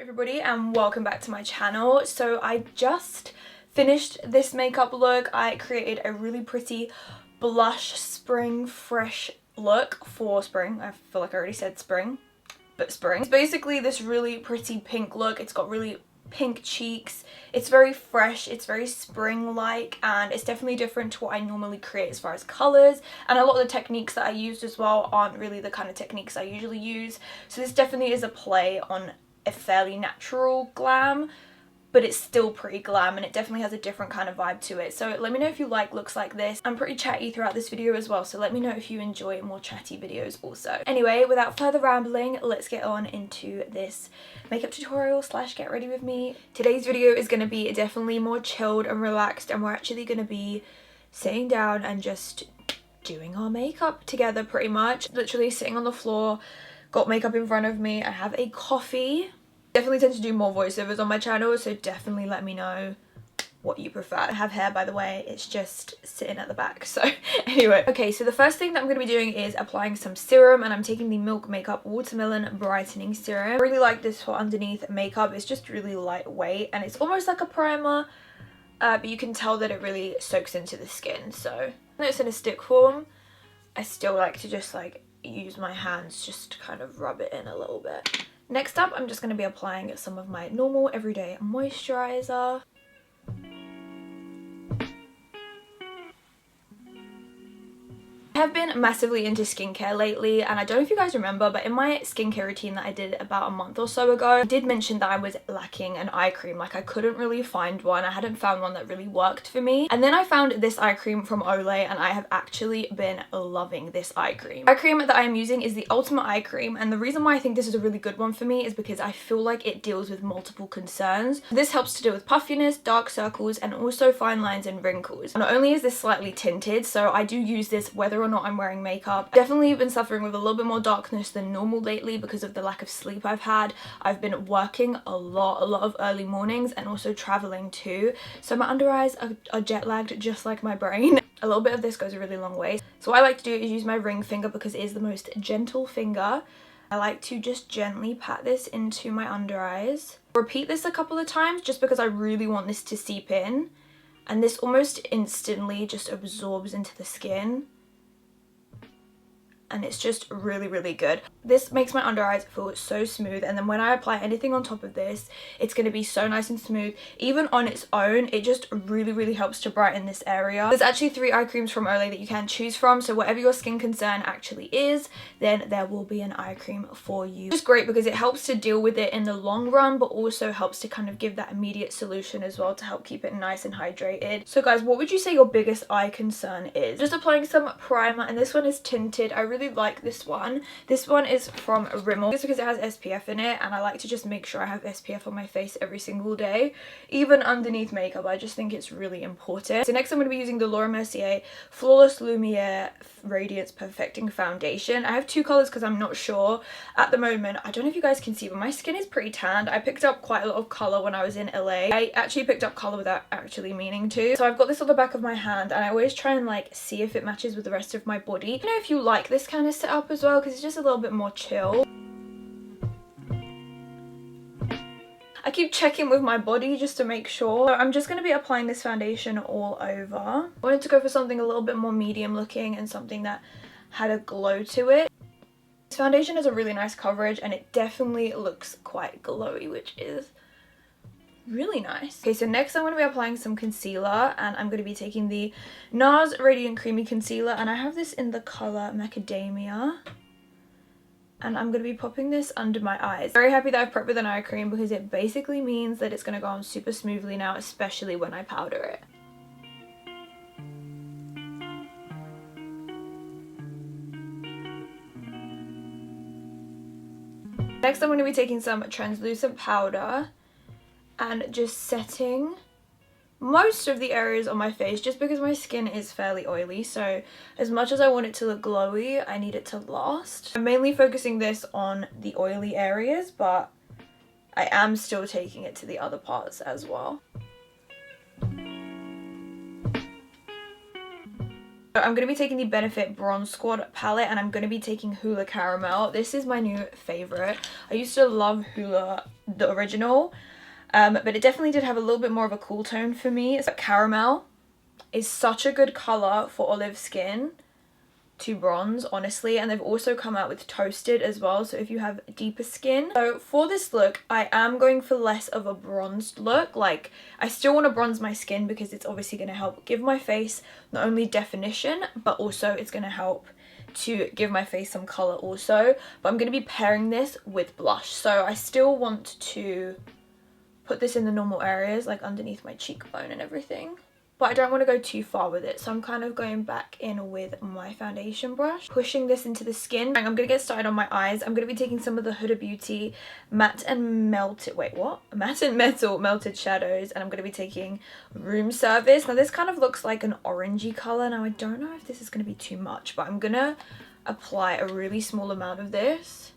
everybody and welcome back to my channel. So I just finished this makeup look. I created a really pretty blush spring fresh look for spring. I feel like I already said spring, but spring. It's basically this really pretty pink look. It's got really pink cheeks. It's very fresh, it's very spring-like, and it's definitely different to what I normally create as far as colours, and a lot of the techniques that I used as well aren't really the kind of techniques I usually use. So this definitely is a play on a fairly natural glam, but it's still pretty glam and it definitely has a different kind of vibe to it. So let me know if you like looks like this. I'm pretty chatty throughout this video as well, so let me know if you enjoy more chatty videos also. Anyway, without further rambling, let's get on into this makeup tutorial slash get ready with me. Today's video is going to be definitely more chilled and relaxed, and we're actually going to be sitting down and just doing our makeup together pretty much. Literally sitting on the floor, got makeup in front of me, I have a coffee. Definitely tend to do more voiceovers on my channel, so definitely let me know what you prefer. I have hair, by the way, it's just sitting at the back. So anyway, okay, so the first thing that I'm going to be doing is applying some serum, and I'm taking the Milk Makeup Watermelon Brightening Serum. I really like this for underneath makeup. It's just really lightweight and it's almost like a primer, but you can tell that it really soaks into the skin. So when it's in a stick form, I still like to just like use my hands just to kind of rub it in a little bit. Next up, I'm just going to be applying some of my normal everyday moisturizer. I have been massively into skincare lately, and I don't know if you guys remember, but in my skincare routine that I did about a month or so ago, I did mention that I was lacking an eye cream. Like, I couldn't really find one. I hadn't found one that really worked for me. And then I found this eye cream from Olay, and I have actually been loving this eye cream. Eye cream that I am using is the Ultimate Eye Cream, and the reason why I think this is a really good one for me is because I feel like it deals with multiple concerns. This helps to deal with puffiness, dark circles, and also fine lines and wrinkles. Not only is this slightly tinted, so I do use this whether or not I'm wearing makeup. Definitely been suffering with a little bit more darkness than normal lately because of the lack of sleep I've had. I've been working a lot of early mornings and also traveling too, so my under eyes are jet lagged just like my brain. A little bit of this goes a really long way. So what I like to do is use my ring finger because it is the most gentle finger. I like to just gently pat this into my under eyes. Repeat this a couple of times just because I really want this to seep in, and this almost instantly just absorbs into the skin. And it's just really good. This makes my under eyes feel so smooth, and then when I apply anything on top of this, it's going to be so nice and smooth. Even on its own, it just really helps to brighten this area. There's actually 3 eye creams from Olay that you can choose from, so whatever your skin concern actually is, then there will be an eye cream for you. It's great because it helps to deal with it in the long run, but also helps to kind of give that immediate solution as well to help keep it nice and hydrated. So guys, what would you say your biggest eye concern is? Just applying some primer, and this one is tinted. I really like this one. This one is from Rimmel just because it has SPF in it, and I like to just make sure I have SPF on my face every single day, even underneath makeup. I just think it's really important. So next I'm going to be using the Mercier Flawless Lumière Radiance Perfecting Foundation. I have 2 colors because I'm not sure at the moment. I don't know if you guys can see, but my skin is pretty tanned. I picked up quite a lot of color when I was in LA. I actually picked up color without actually meaning to. So I've got this on the back of my hand, and I always try and like see if it matches with the rest of my body. You know, if you like this kind of setup as well, because it's just a little bit more chill. I keep checking with my body just to make sure. So I'm just going to be applying this foundation all over. I wanted to go for something a little bit more medium looking and something that had a glow to it. This foundation has a really nice coverage, and it definitely looks quite glowy, which is really nice. Okay, so next I'm going to be applying some concealer, and I'm going to be taking the NARS Radiant Creamy Concealer, and I have this in the colour Macadamia, and I'm going to be popping this under my eyes. Very happy that I've prepped with an eye cream because it basically means that it's going to go on super smoothly now, especially when I powder it. Next I'm going to be taking some translucent powder and just setting most of the areas on my face, just because my skin is fairly oily, so as much as I want it to look glowy, I need it to last. I'm mainly focusing this on the oily areas, but I am still taking it to the other parts as well. So I'm going to be taking the Benefit Bronze Squad palette, and I'm going to be taking Hula Caramel. This is my new favourite. I used to love Hula, the original, but it definitely did have a little bit more of a cool tone for me. So Caramel is such a good colour for olive skin to bronze, honestly, and they've also come out with Toasted as well, so if you have deeper skin. So for this look, I am going for less of a bronzed look. Like, I still want to bronze my skin because it's obviously going to help give my face not only definition, but also it's going to help to give my face some colour also. But I'm going to be pairing this with blush, so I still want to put this in the normal areas, like underneath my cheekbone and everything. But I don't want to go too far with it, so I'm kind of going back in with my foundation brush, pushing this into the skin. I'm going to get started on my eyes. I'm going to be taking some of the Huda Beauty Matte and Melted, Matte and Metal Melted Shadows, and I'm going to be taking Room Service. Now this kind of looks like an orangey colour. Now I don't know if this is going to be too much, but I'm going to apply a really small amount of this.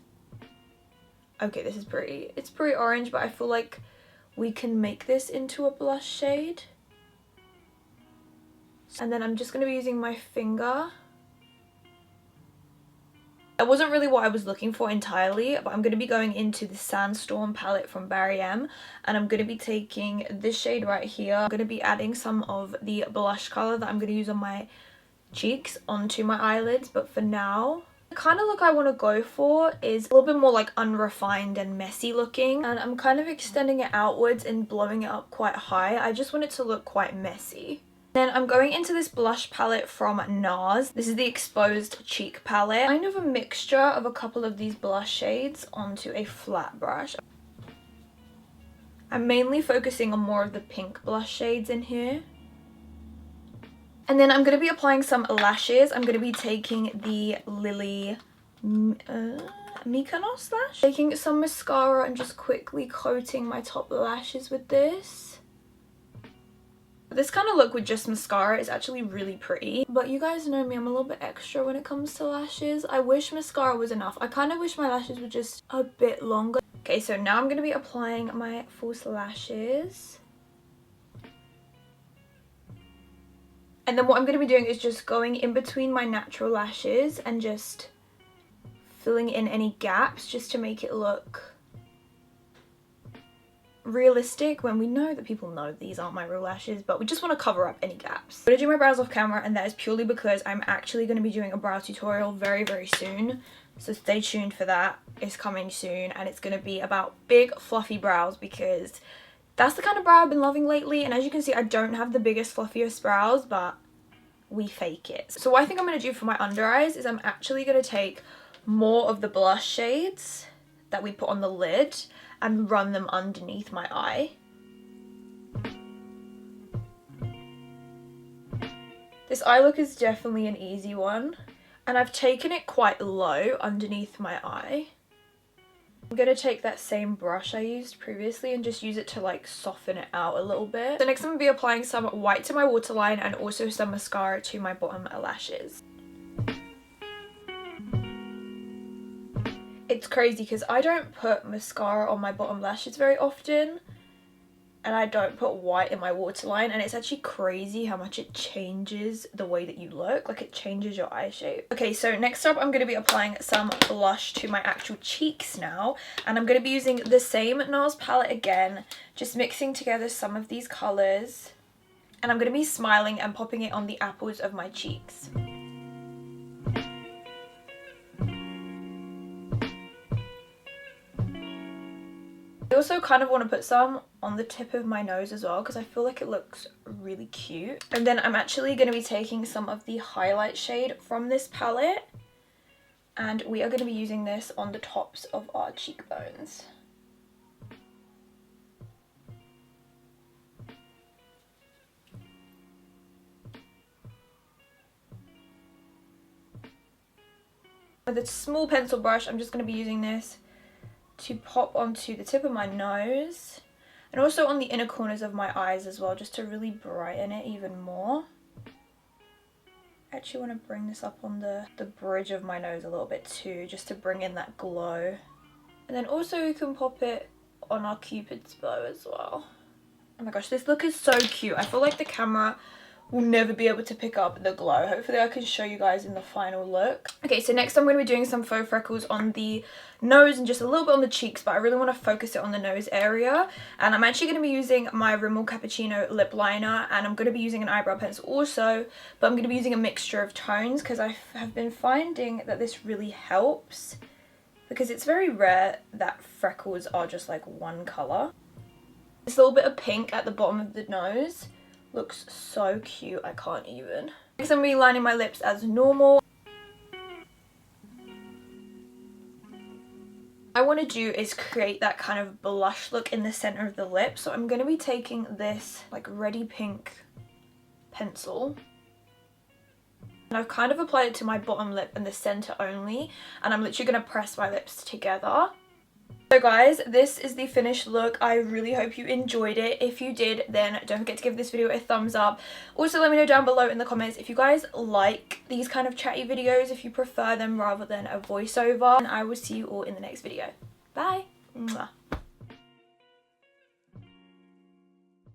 Okay, this is pretty. It's pretty orange, but I feel like we can make this into a blush shade. And then I'm just going to be using my finger. That wasn't really what I was looking for entirely, but I'm going to be going into the Sandstorm palette from Barry M, and I'm going to be taking this shade right here. I'm going to be adding some of the blush colour that I'm going to use on my cheeks onto my eyelids, but for now, the kind of look I want to go for is a little bit more like unrefined and messy looking, and I'm kind of extending it outwards and blowing it up quite high. I just want it to look quite messy. Then I'm going into this blush palette from NARS. This is the Exposed Cheek palette. Kind of a mixture of a couple of these blush shades onto a flat brush. I'm mainly focusing on more of the pink blush shades in here. And then I'm going to be applying some lashes. I'm going to be taking the Mykonos lash. Taking some mascara and just quickly coating my top lashes with this. This kind of look with just mascara is actually really pretty, but you guys know me, I'm a little bit extra when it comes to lashes. I wish mascara was enough. I kind of wish my lashes were just a bit longer. Okay, so now I'm going to be applying my false lashes. And then what I'm going to be doing is just going in between my natural lashes and just filling in any gaps just to make it look realistic, when we know that people know these aren't my real lashes, but we just want to cover up any gaps. I'm going to do my brows off camera, and that is purely because I'm actually going to be doing a brow tutorial very, very soon. So stay tuned for that. It's coming soon, and it's going to be about big fluffy brows because that's the kind of brow I've been loving lately. And as you can see, I don't have the biggest fluffiest brows, but we fake it. So what I think I'm going to do for my under eyes is I'm actually going to take more of the blush shades that we put on the lid and run them underneath my eye. This eye look is definitely an easy one, and I've taken it quite low underneath my eye. I'm going to take that same brush I used previously and just use it to like soften it out a little bit. So next I'm going to be applying some white to my waterline and also some mascara to my bottom lashes. It's crazy because I don't put mascara on my bottom lashes very often, and I don't put white in my waterline, and it's actually crazy how much it changes the way that you look. Like, it changes your eye shape. Okay, so next up I'm going to be applying some blush to my actual cheeks now, and I'm going to be using the same NARS palette again, just mixing together some of these colours, and I'm going to be smiling and popping it on the apples of my cheeks. I also kind of want to put some on the tip of my nose as well because I feel like it looks really cute. And then I'm actually going to be taking some of the highlight shade from this palette, and we are going to be using this on the tops of our cheekbones. With a small pencil brush, I'm just going to be using this to pop onto the tip of my nose and also on the inner corners of my eyes as well, just to really brighten it even more. I actually want to bring this up on the bridge of my nose a little bit too, just to bring in that glow. And then also we can pop it on our cupid's bow as well. Oh my gosh, this look is so cute. I feel like the camera will never be able to pick up the glow. Hopefully I can show you guys in the final look. Okay, so next I'm going to be doing some faux freckles on the nose and just a little bit on the cheeks, but I really want to focus it on the nose area. And I'm actually going to be using my Rimmel Cappuccino lip liner, and I'm going to be using an eyebrow pencil also, but I'm going to be using a mixture of tones because I have been finding that this really helps, because it's very rare that freckles are just like one colour. This little bit of pink at the bottom of the nose looks so cute, I can't even. Next I'm going to be lining my lips as normal. What I want to do is create that kind of blush look in the centre of the lip. So I'm going to be taking this like reddy pink pencil. And I've kind of applied it to my bottom lip and the centre only. And I'm literally going to press my lips together. So guys, this is the finished look. I really hope you enjoyed it. If you did, then don't forget to give this video a thumbs up. Also, let me know down below in the comments if you guys like these kind of chatty videos, if you prefer them rather than a voiceover. And I will see you all in the next video. Bye! Mwah.